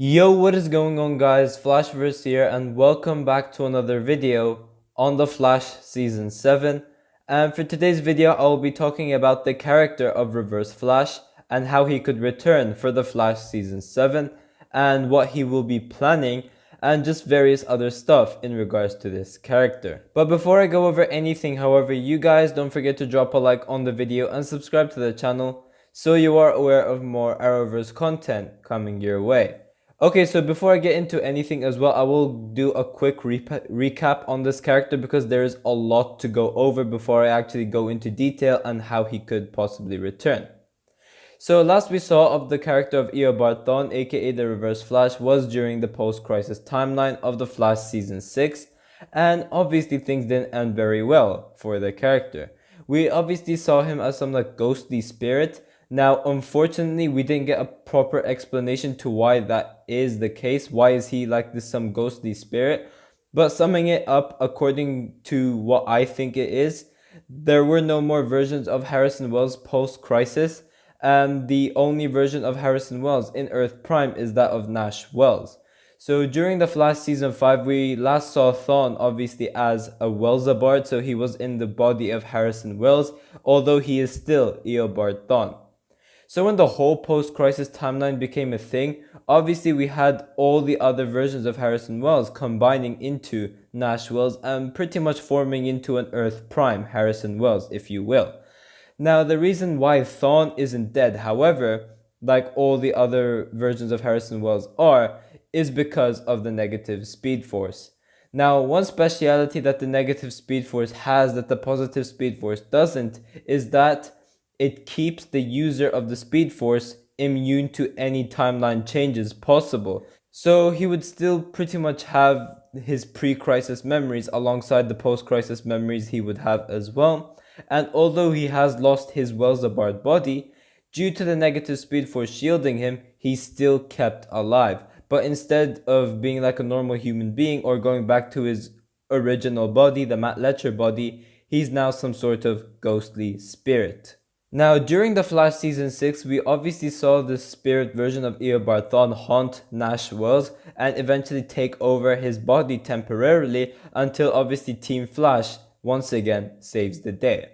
Yo, what is going on guys? Flashverse here and welcome back to another video on The Flash Season 7. And for today's video, I will be talking about the character of Reverse Flash and how he could return for The Flash Season 7 and what he will be planning and just various other stuff in regards to this character. But before I go over anything, however, you guys don't forget to drop a like on the video and subscribe to the channel so you are aware of more Arrowverse content coming your way. Okay, so before I get into anything as well, I will do a quick recap on this character because there is a lot to go over before I actually go into detail and how he could possibly return. So last we saw of the character of Eobard Thawne, aka the Reverse Flash, was during the post-crisis timeline of The Flash Season 6, and obviously things didn't end very well for the character. We obviously saw him as some like ghostly spirit. Now, unfortunately, we didn't get a proper explanation to why that is the case. Why is he like this some ghostly spirit? But summing it up according to what I think it is, there were no more versions of Harrison Wells post-crisis, and the only version of Harrison Wells in Earth Prime is that of Nash Wells. So during The Flash Season 5, we last saw Thawne obviously as a Wellsabard, so he was in the body of Harrison Wells, although he is still Eobard Thawne. So when the whole post-crisis timeline became a thing, obviously we had all the other versions of Harrison Wells combining into Nash Wells and pretty much forming into an Earth Prime Harrison Wells, if you will. Now, the reason why Thawne isn't dead, however, like all the other versions of Harrison Wells are, is because of the negative speed force. Now, one speciality that the negative speed force has that the positive speed force doesn't is that it keeps the user of the speed force immune to any timeline changes possible. So he would still pretty much have his pre-crisis memories alongside the post-crisis memories he would have as well. And although he has lost his Wellsabard body, due to the negative speed force shielding him, he's still kept alive. But instead of being like a normal human being or going back to his original body, the Matt Letcher body, he's now some sort of ghostly spirit. Now, during The Flash Season 6, we obviously saw the spirit version of Eobard Thawne haunt Nash Wells and eventually take over his body temporarily until obviously Team Flash once again saves the day.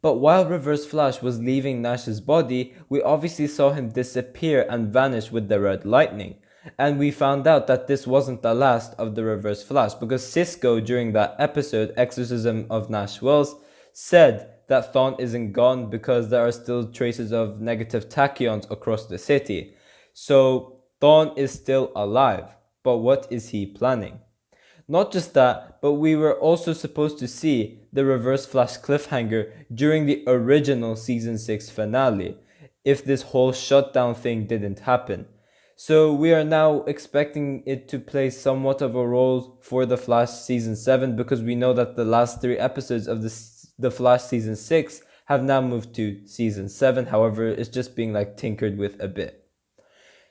But while Reverse Flash was leaving Nash's body, we obviously saw him disappear and vanish with the red lightning. And we found out that this wasn't the last of the Reverse Flash because Cisco during that episode, Exorcism of Nash Wells, said that Thawne isn't gone because there are still traces of negative tachyons across the city. So Thawne is still alive, but what is he planning? Not just that, but we were also supposed to see the Reverse Flash cliffhanger during the original Season 6 finale, if this whole shutdown thing didn't happen. So we are now expecting it to play somewhat of a role for The Flash Season 7 because we know that the last 3 episodes of the Flash Season 6 have now moved to Season 7. However, it's just being like tinkered with a bit.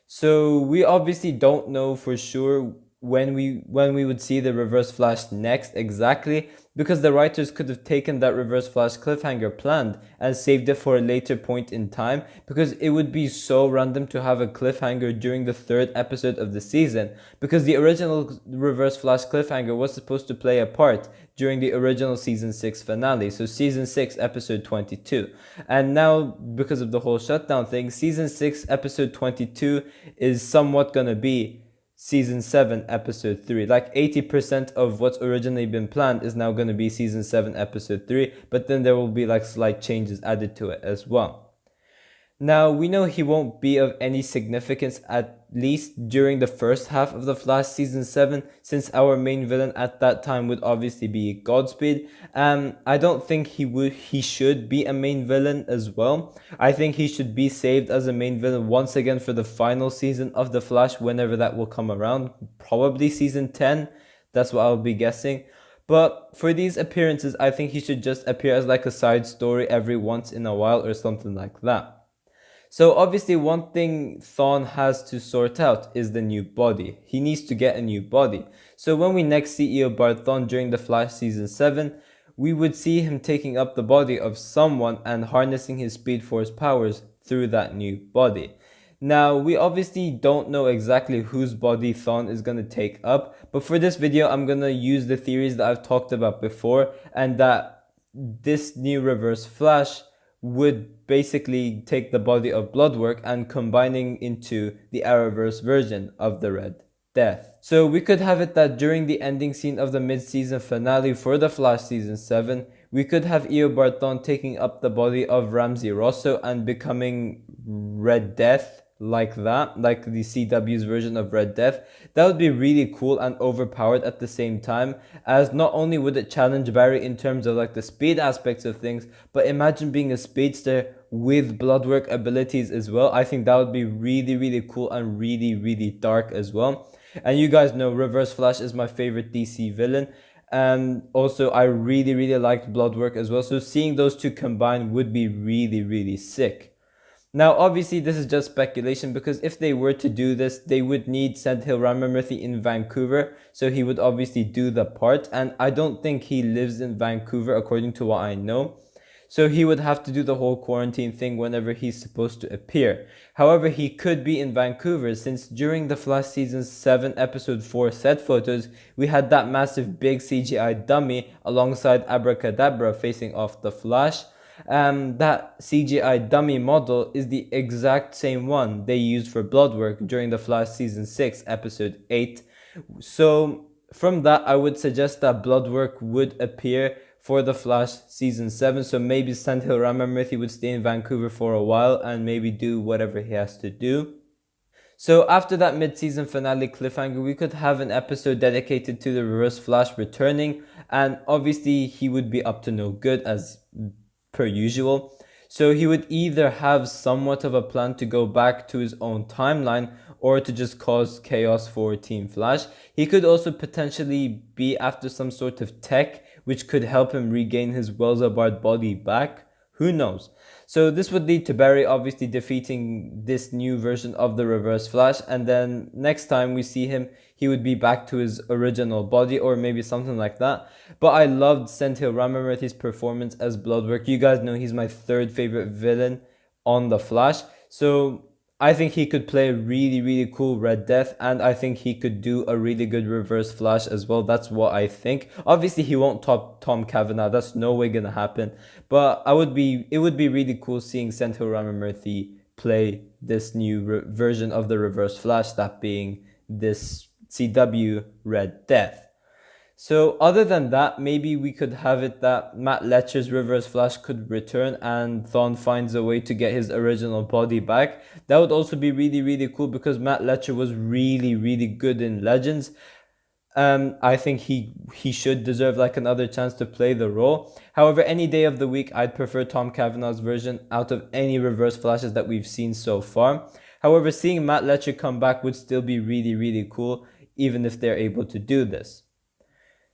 So we obviously don't know for sure when we would see the Reverse Flash next exactly, because the writers could have taken that Reverse Flash cliffhanger planned and saved it for a later point in time, because it would be so random to have a cliffhanger during the 3rd episode of the season, because the original Reverse Flash cliffhanger was supposed to play a part during the original Season 6 finale, so Season 6 episode 22. And now, because of the whole shutdown thing, Season 6 episode 22 is somewhat gonna be Season 7 episode 3. Like 80% of what's originally been planned is now going to be Season 7 episode 3, but then there will be like slight changes added to it as well. Now, we know he won't be of any significance at least during the first half of The Flash Season 7, since our main villain at that time would obviously be Godspeed. I don't think he should be a main villain as well. I think he should be saved as a main villain once again for the final season of The Flash, whenever that will come around. Probably Season 10, that's what I'll be guessing. But for these appearances, I think he should just appear as like a side story every once in a while or something like that. So obviously one thing Thawne has to sort out is the new body. He needs to get a new body. So when we next see Eobard Thawne during The Flash Season 7, we would see him taking up the body of someone and harnessing his Speed Force powers through that new body. Now, we obviously don't know exactly whose body Thawne is going to take up, but for this video, I'm going to use the theories that I've talked about before, and that this new Reverse Flash would basically take the body of Bloodwork and combining into the Arrowverse version of the Red Death. So we could have it that during the ending scene of the mid-season finale for The Flash Season 7, we could have Eobard Thawne taking up the body of Ramsey Rosso and becoming Red Death, like that, like the CW's version of Red Death. That would be really cool and overpowered at the same time, as not only would it challenge Barry in terms of like the speed aspects of things, but imagine being a speedster with Bloodwork abilities as well. I think that would be really, really cool and really, really dark as well. And you guys know Reverse Flash is my favorite DC villain. And also I really, really liked Bloodwork as well. So seeing those two combined would be really, really sick. Now, obviously, this is just speculation, because if they were to do this, they would need Sendhil Ramamurthy in Vancouver, so he would obviously do the part, and I don't think he lives in Vancouver according to what I know. So he would have to do the whole quarantine thing whenever he's supposed to appear. However, he could be in Vancouver, since during the Flash Season 7 Episode 4 set photos, we had that massive big CGI dummy alongside Abracadabra facing off the Flash. That CGI dummy model is the exact same one they used for Bloodwork during the Flash Season 6 Episode 8. So from that, I would suggest that Bloodwork would appear for the Flash Season 7. So maybe Sendhil Ramamurthy would stay in Vancouver for a while and maybe do whatever he has to do. So after that mid-season finale cliffhanger, we could have an episode dedicated to the Reverse Flash returning, and obviously he would be up to no good as per usual. So he would either have somewhat of a plan to go back to his own timeline or to just cause chaos for Team Flash. He could also potentially be after some sort of tech which could help him regain his Welzabard body back. Who knows? So this would lead to Barry obviously defeating this new version of the Reverse Flash, and then next time we see him, he would be back to his original body or maybe something like that. But I loved Sendhil Ramamurthy's performance as Bloodwork. You guys know he's my third favorite villain on The Flash. So I think he could play a really, really cool Red Death, and I think he could do a really good Reverse Flash as well. That's what I think. Obviously, he won't top Tom Cavanagh. That's no way gonna happen. But it would be really cool seeing Sendhil Ramamurthy play this new version of the Reverse Flash, that being this CW Red Death. So other than that, maybe we could have it that Matt Letcher's Reverse Flash could return and Thawne finds a way to get his original body back. That would also be really, really cool, because Matt Letcher was really, really good in Legends. I think he should deserve like another chance to play the role. However, any day of the week, I'd prefer Tom Cavanagh's version out of any Reverse Flashes that we've seen so far. However, seeing Matt Letcher come back would still be really, really cool, even if they're able to do this.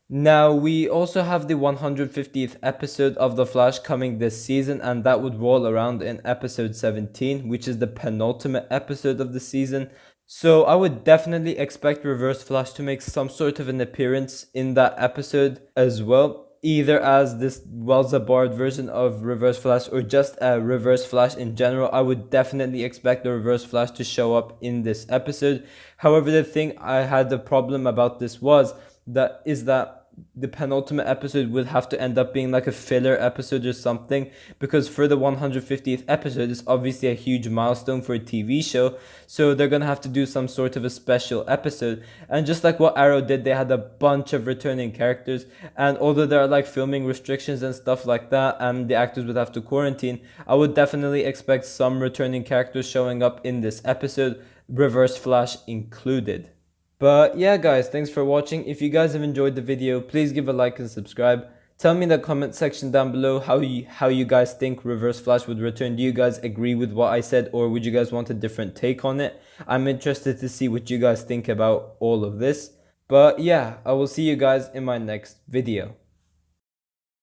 Now, we also have the 150th episode of The Flash coming this season, and that would roll around in episode 17, which is the penultimate episode of the season. So I would definitely expect Reverse Flash to make some sort of an appearance in that episode as well, either as this Welzabard version of Reverse Flash or just a Reverse Flash in general. I would definitely expect the Reverse Flash to show up in this episode. However, the thing I had the problem about this is that the penultimate episode would have to end up being like a filler episode or something, because for the 150th episode, it's obviously a huge milestone for a TV show, so they're gonna have to do some sort of a special episode. And just like what Arrow did, they had a bunch of returning characters, and although there are like filming restrictions and stuff like that, and the actors would have to quarantine, I would definitely expect some returning characters showing up in this episode, Reverse Flash included. But yeah guys, thanks for watching. If you guys have enjoyed the video, please give a like and subscribe. Tell me in the comment section down below how you guys think Reverse Flash would return. Do you guys agree with what I said, or would you guys want a different take on it? I'm interested to see what you guys think about all of this. But yeah, I will see you guys in my next video.